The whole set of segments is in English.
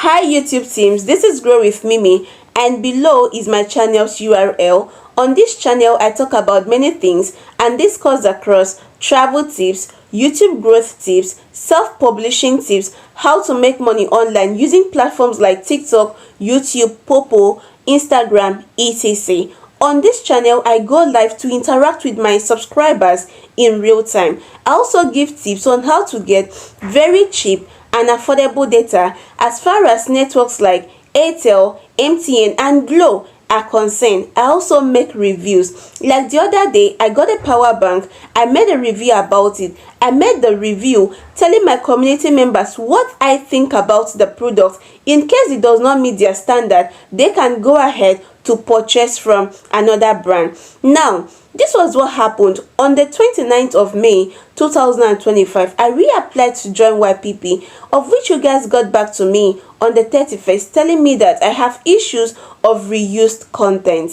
Hi YouTube teams, this is Grow with Mimi and below is my channel's URL. On this channel I talk about many things and this cuts across travel tips, YouTube growth tips, self-publishing tips, how to make money online using platforms like TikTok, YouTube, Popo, Instagram, etc. On this channel, I go live to interact with my subscribers in real time. I also give tips on how to get very cheap and affordable data as far as networks like Airtel, MTN, and Glo are concerned. I also make reviews. Like the other day, I got a power bank. I made a review about it. I made the review telling my community members what I think about the product. In case it does not meet their standard, they can go ahead to purchase from another brand. Now, this was what happened on the 29th of May 2025. I reapplied to join YPP, of which you guys got back to me on the 31st telling me that I have issues of reused content.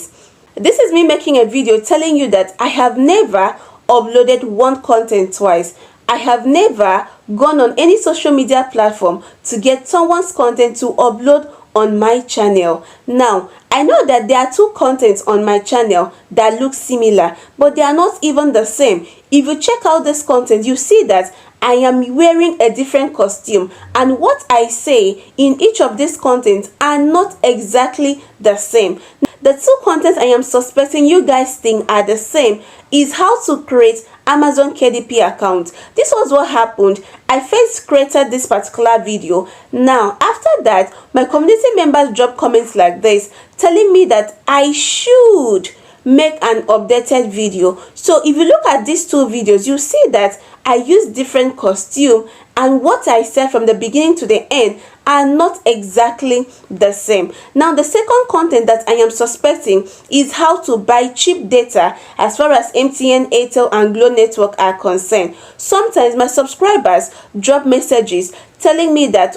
This is me making a video telling you that I have never uploaded one content twice. I have never gone on any social media platform to get someone's content to upload on my channel. Now, I know that there are two contents on my channel that look similar, but they are not even the same. If you check out this content, you see that I am wearing a different costume, and what I say in each of these contents are not exactly the same. The two contents I am suspecting you guys think are the same is how to create Amazon KDP account. This was what happened. I first created this particular video. Now, after that, my community members dropped comments like this telling me that I should make an updated video. So if you look at these two videos, you see that I use different costume and what I said from the beginning to the end are not exactly the same. Now, the second content that I am suspecting is how to buy cheap data as far as MTN, Airtel, and Glo network are concerned. Sometimes my subscribers drop messages telling me that,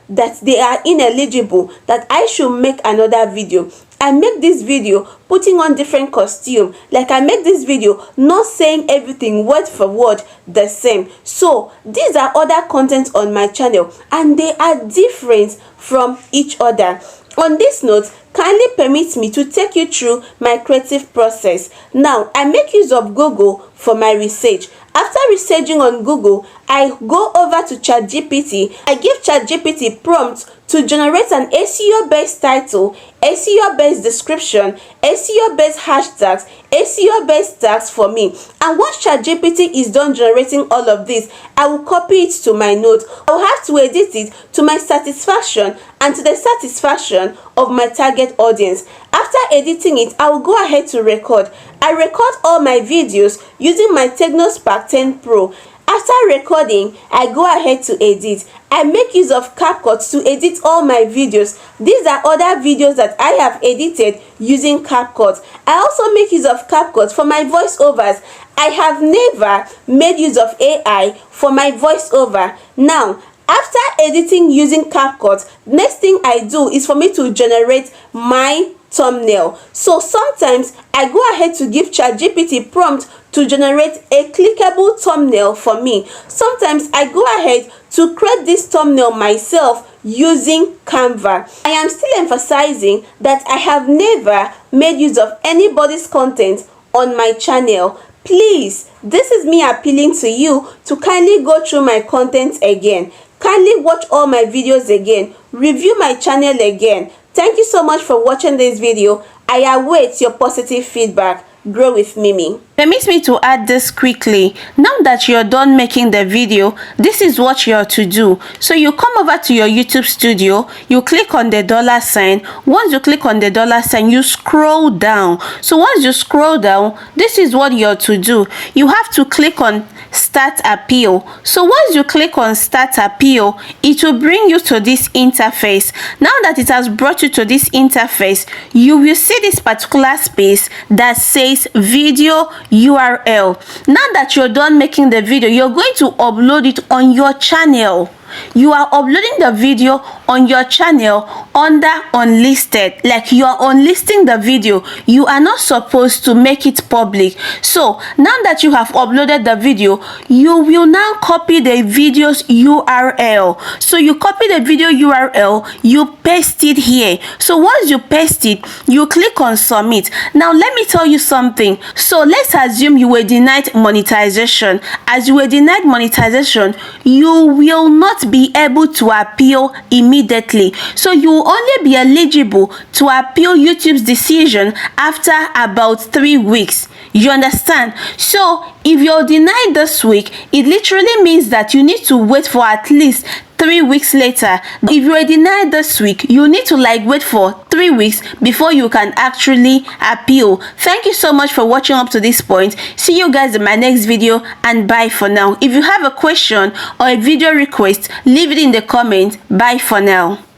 that they are ineligible, that I should make another video. I make this video putting on different costume. Like I make this video not saying everything word for word the same. So these are other content on my channel and they are different from each other. On this note, kindly permit me to take you through my creative process. Now, I make use of Google for my research. After researching on Google, I go over to ChatGPT. I give ChatGPT prompts to generate an SEO-based title, SEO-based description, SEO-based hashtags, SEO-based tags for me. And once ChatGPT is done generating all of this, I will copy it to my notes. I will have to edit it to my satisfaction and to the satisfaction of my target audience. After editing it, I will go ahead to record. I record all my videos using my Technospark 10 Pro. After recording, I go ahead to edit. I make use of CapCut to edit all my videos. These are other videos that I have edited using CapCut. I also make use of CapCut for my voiceovers. I have never made use of AI for my voiceover. Now, after editing using CapCut, next thing I do is for me to generate my thumbnail. So sometimes I go ahead to give ChatGPT prompt to generate a clickable thumbnail for me. Sometimes I go ahead to create this thumbnail myself using Canva. I am still emphasizing that I have never made use of anybody's content on my channel. Please, this is me appealing to you to kindly go through my content again. Kindly watch all my videos again. Review my channel again. Thank you so much for watching this video. I await your positive feedback. Grow with Mimi. Permit me to add this quickly. Now that you're done making the video, this is what you're to do. So you come over to your YouTube studio, you click on the dollar sign. Once you click on the dollar sign, you scroll down. So once you scroll down, this is what you're to do. You have to click on Start Appeal. So once you click on Start Appeal, it will bring you to this interface. Now that it has brought you to this interface, you will see this particular space that says video URL. Now that you're done making the video, you're going to upload it on your channel. you are uploading the video on your channel under unlisted, like you are unlisting the video. You are not supposed to make it public. So now that you have uploaded the video, you will now copy the video's URL. So you copy the video URL, you paste it here. So once you paste it, you click on submit. Now let me tell you something. So let's assume you were denied monetization. As you were denied monetization, you will not be able to appeal immediately. So you will only be eligible to appeal YouTube's decision after about 3 weeks. You understand? So if you're denied this week, it literally means that you need to wait for at least 3 weeks later. If you are denied this week, you need to wait for 3 weeks before you can actually appeal. Thank you so much for watching up to this point. See you guys in my next video, and bye for now. If you have a question or a video request, leave it in the comment. Bye for now.